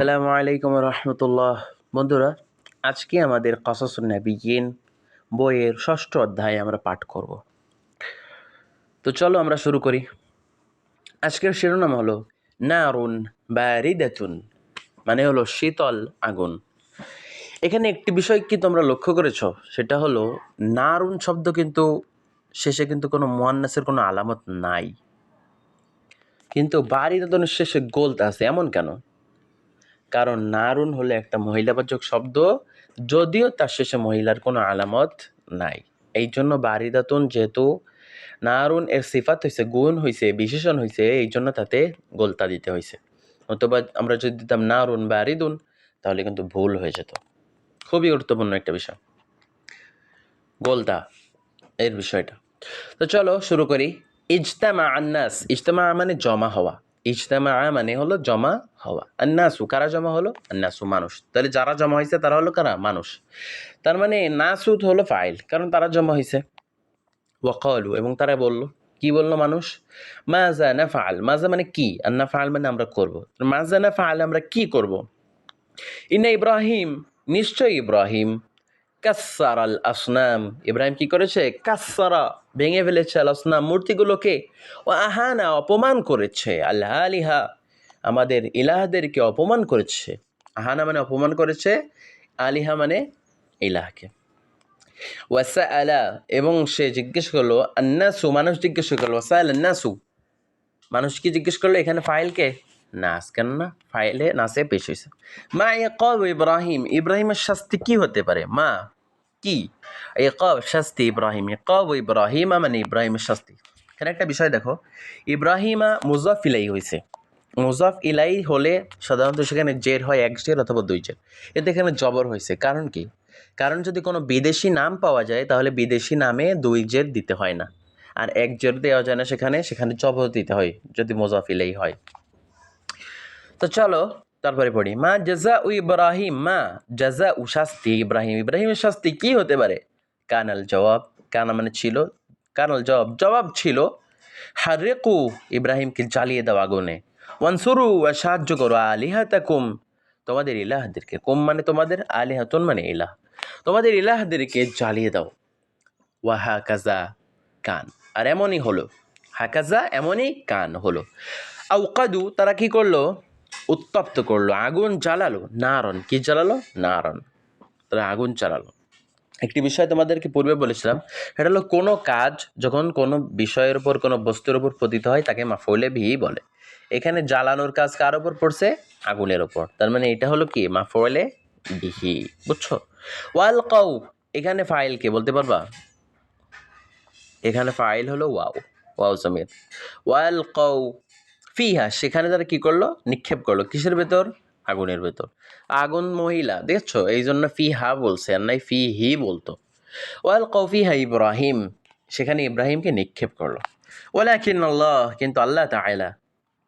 আসসালামু আলাইকুম রহমতুল্লাহ। বন্ধুরা, আজকে আমাদের কসাসুন নবিয়্যিন বইয়ের ষষ্ঠ অধ্যায় আমরা পাঠ করব। তো চলো আমরা শুরু করি। আজকের শিরোনাম হলো নারুন বারিদাতুন, মানে হলো শীতল আগুন। এখানে একটি বিষয় কি তোমরা লক্ষ্য করেছো, সেটা হলো নারুন শব্দ কিন্তু শেষে কিন্তু কোনো মুয়ান্নাসের কোনো আলামত নাই, কিন্তু বারিদাতুনের শেষে গোলতা আছে। এমন কেন? কারণ নারুন হলো একটা মহিলাবাচক শব্দ, যদিও তার শেষে মহিলার কোনো আলামত নাই। এই জন্য বারিদাতুন, যেহেতু নারুন এর সিফাত হয়েছে, গুণ হয়েছে, বিশেষণ হয়েছে, এই জন্য তাতে গোলতা দিতে হয়েছে। অথবা আমরা যদি দিতাম নারুন বারিদুন, তাহলে কিন্তু ভুল হয়ে যেত। খুবই গুরুত্বপূর্ণ একটা বিষয় গোলতা এর বিষয়টা। তো চলো শুরু করি। ইজতামা আন্নাস, ইজতামা মানে জমা হওয়া, ইজতামা মানে হলো জমা হওয়া। আন্নাসু কারা জমা হলো? আন্নাসু মানুষ। তাহলে যারা জমা হয়েছে তারা হলো কারা? মানুষ। তার মানে নাসুদ হলো ফাইল, কারণ তারা জমা হয়েছে। ওয়াকালু এবং তারা বলল, কি বললো মানুষ? মাজা নাফআল, মাজা মানে কি, আর নাফআল মানে আমরা করব। মাজা নাফআল আমরা কি করব? ইন্না ইব্রাহিম, নিশ্চয় ইব্রাহিম, কাসসারাল আসনাম, ইব্রাহিম কি করেছে? কাসসারা ভেঙে ফেলেছে, আল আসনাম মূর্তিগুলোকে, ও আহানা অপমান করেছে, আল আলিহা আমাদের ইলাহদেরকে অপমান করেছে। আহানা মানে অপমান করেছে, আলিহা মানে ইলাহকে। ওয়াসা আলা এবং সে জিজ্ঞেস করলো, আন্নাসু মানুষ জিজ্ঞেস করলো, ওয়াসা আল নাসু মানুষ কি জিজ্ঞেস করলো? এখানে ফাইলকে নাস, কেন না ফাইলে নাসে পেশ হয়েছে। মা ইকাব ইব্রাহিম, ইব্রাহিমের শাস্তি কি হতে পারে? মা কি, ইকাব শাস্তি, ইব্রাহিম ইকাব ইব্রাহিমা মানে ইব্রাহিমের শাস্তি। এখানে একটা বিষয় দেখো, ইব্রাহিমা মুজাফ ইলাই হয়েছে। মুজাফ ইলাই হলে সাধারণত সেখানে জের হয়, এক জের অথবা দুই জের, কিন্তু এখানে জবর হয়েছে। কারণ কি? কারণ যদি কোনো বিদেশি নাম পাওয়া যায় তাহলে বিদেশি নামে দুই জের দিতে হয় না, আর এক জের দেওয়া যায় না, সেখানে সেখানে জবর দিতে হয় যদি মুজাফ ইলাই হয়। তো চলো তারপরে পড়ি। মা জাজা উ ইব্রাহিম, মা জাজা উ শাস্তি ইব্রাহিম, ইব্রাহিমের শাস্তি কি হতে পারে? কানাল জবাব, কানা মানে ছিল, কানাল জবাব, জবাব ছিল, হারিকু ইব্রাহিমকে জ্বালিয়ে দাও আগুনে, ওয়ানসুরু সাহায্য করো, আলিহাতাকুম তোমাদের ইলাহদেরকে, কুম মানে তোমাদের, আলিহাতুন মানে ইলাহ, তোমাদের ইলাহদেরকে জ্বালিয়ে দাও। ওয়াহা কাজা কান, আর এমনই হলো, হাকাজা এমনই কান হলো। আউকাদু তারা কি করলো? উত্তপ্ত করলো, আগুন জ্বালালো, নারন কি জ্বালালো? নারন, তারা আগুন জ্বালালো। একটি বিষয় তোমাদেরকে পূর্বে বলেছিলাম, সেটা হলো কোনো কাজ যখন কোনো বিষয়ের উপর, কোনো বস্তুর উপর পতিত হয় তাকে মাফউলে বিহি বলে। এখানে জ্বালানোর কাজ কার উপর পড়ছে? আগুনের উপর, তার মানে এটা হলো কি মাফউলে বিহি, বুঝছো? ওয়াল কাউ, এখানে ফাইল কে বলতে পারবা? এখানে ফাইল হলো ওয়াও, ওয়াও জমির। ওয়াল কাউ ফিহা, সেখানে তারা কি করলো? নিক্ষেপ করলো, কিসের ভেতর? আগুনের ভেতর। আগুন মহিলা, দেখছো, এই জন্য ফিহা বলছে, আর নাই ফি হি বলতো। ওয়াল কাউ ফিহা ইব্রাহিম, সেখানে ইব্রাহিমকে নিক্ষেপ করলো। ওয়ালাকিন আল্লাহ, কিন্তু আল্লাহ তাআলা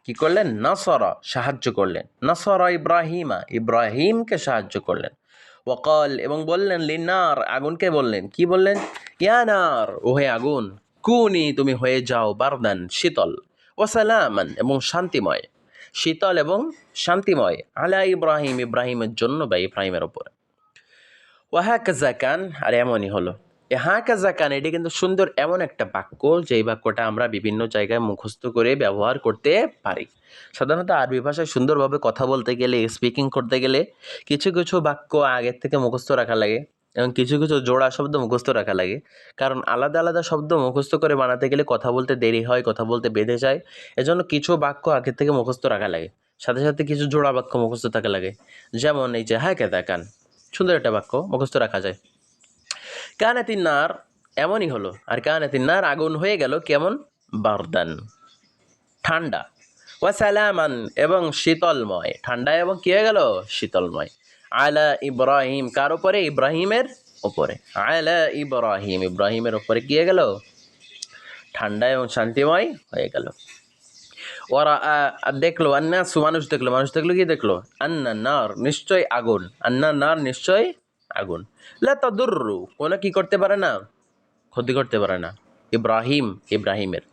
কি করলেন? নাসরা সাহায্য করলেন, নাসরা ইব্রাহিমা ইব্রাহিমকে সাহায্য করলেন। ওয়াকাল এবং বললেন, লিনার আগুনকে বললেন, কি বললেন? ইয়া নার, ওহে আগুন, কুনি তুমি হয়ে যাও, বারদান শীতল, ওয়াসালামান এবং শান্তিময়, শীতল এবং শান্তিময়, আলা ইব্রাহিম ইব্রাহিমের জন্য বা ইব্রাহিমের ওপর। ওয়াহাকাজা কান, আর এমনই হলো। হাকাজা কান এটি কিন্তু সুন্দর এমন একটা বাক্য, যেই বাক্যটা আমরা বিভিন্ন জায়গায় মুখস্থ করে ব্যবহার করতে পারি। সাধারণত আরবি ভাষায় সুন্দরভাবে কথা বলতে গেলে, স্পিকিং করতে গেলে কিছু কিছু বাক্য আগের থেকে মুখস্থ রাখা লাগে, এবং কিছু কিছু জোড়া শব্দ মুখস্থ রাখা লাগে। কারণ আলাদা আলাদা শব্দ মুখস্থ করে বানাতে গেলে কথা বলতে দেরি হয়, কথা বলতে বেঁধে যায়। এজন্য কিছু বাক্য আগের থেকে মুখস্থ রাখা লাগে, সাথে সাথে কিছু জোড়া বাক্য মুখস্থ থাকা লাগে। যেমন এই যে হাকাজা কান, সুন্দর একটা বাক্য মুখস্থ রাখা যায়। কানাতিন নার, এমনই হলো। আর কানাতিন নার আগুন হয়ে গেল কেমন? বারদান ঠান্ডা, ওয়াসালামান এবং শীতলময়, ঠান্ডা এবং কি হয়ে গেল? শীতলময়। আলা ইব্রাহিম, কার উপরে? ইব্রাহিমের উপরে। আলা ইব্রাহিম, ইব্রাহিমের উপরে কি হয়ে গেল? ঠান্ডা এবং শান্তিময় হয়ে গেল। ওরা দেখলো, আন্নাসু মানুষ দেখলো, মানুষ দেখলো কি দেখলো? আন্না নার নিশ্চয় আগুন, আন্না নার নিশ্চয় আগুন, লা তাদুররু কোনো কি করতে পারে না? ক্ষতি করতে পারে না। ইব্রাহিম ইব্রাহিমের,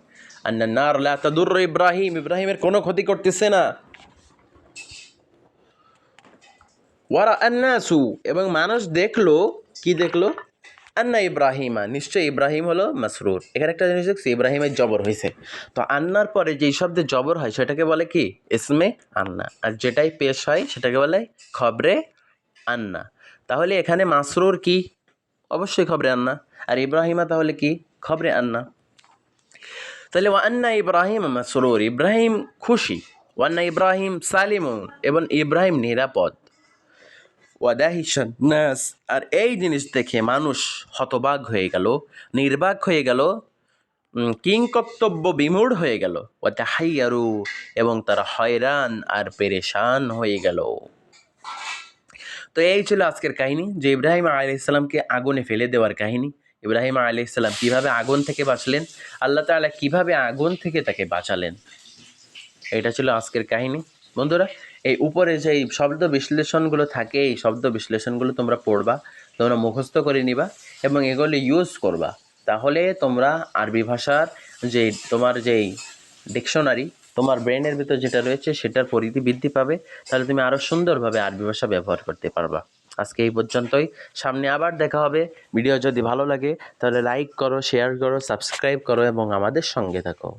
আন্না নার লা তাদুররু ইব্রাহিম ইব্রাহিমের কোনো ক্ষতি করতেছে না। ওয়ারা আন্নাসু, এবং মানুষ দেখলো, কি দেখলো? আন্না ইব্রাহিমা, নিশ্চয় ইব্রাহিম হলো মাসরুর। এখানে একটা জিনিস দেখছি, ইব্রাহিমের জবর হয়েছে। তো আন্নার পরে যেই শব্দে জবর হয় সেটাকে বলে কি? ইসমে আন্না। আর যেটাই পেশ হয় সেটাকে বলে খবরে আন্না। তাহলে এখানে মাসরুর কি? অবশ্যই খবরে আন্না। আর ইব্রাহিমা তাহলে কি? খবরে আন্না। তাহলে ওয়ান্না ইব্রাহিম মাসরুর, ইব্রাহিম খুশি। ওয়ান্না ইব্রাহিম সালিমুন, এবং ইব্রাহিম নিরাপদ। ওয়াদাহিশান নাস, আর এই জিনিস দেখে মানুষ হতবাক হয়ে গেল, নির্বাক হয়ে গেল, কিংকর্তব্য বিমূঢ় হয়ে গেল। ওয়াতাহাইয়ারু, এবং তারা হয়রান আর পেরেশান হয়ে গেল। তো এই ছিল আজকের কাহিনী, যে ইব্রাহিম আলাইহিস সালামকে আগুনে ফেলে দেওয়ার কাহিনী। ইব্রাহিম আলাইহিস সালাম কীভাবে আগুন থেকে বাঁচলেন, আল্লাহ তাআলা কীভাবে আগুন থেকে তাকে বাঁচালেন, এটা ছিল আজকের কাহিনী। বন্ধুরা, এই উপরে যে শব্দ বিশ্লেষণগুলো থাকে, এই শব্দ বিশ্লেষণগুলো তোমরা পড়বা, তোমরা মুখস্থ করে নিবা এবং এগুলো ইউজ করবা। তাহলে তোমরা আরবি ভাষার যে তোমার যেই ডিকশনারি, তোমার ব্রেনের ভিতর যেটা রয়েছে সেটার পরিধি বৃদ্ধি পাবে। তাহলে তুমি আরও সুন্দরভাবে আরবি ভাষা ব্যবহার করতে পারবা। আজকে এই পর্যন্তই, সামনে আবার দেখা হবে। ভিডিও যদি ভালো লাগে তাহলে লাইক করো, শেয়ার করো, সাবস্ক্রাইব করো এবং আমাদের সঙ্গে থাকো।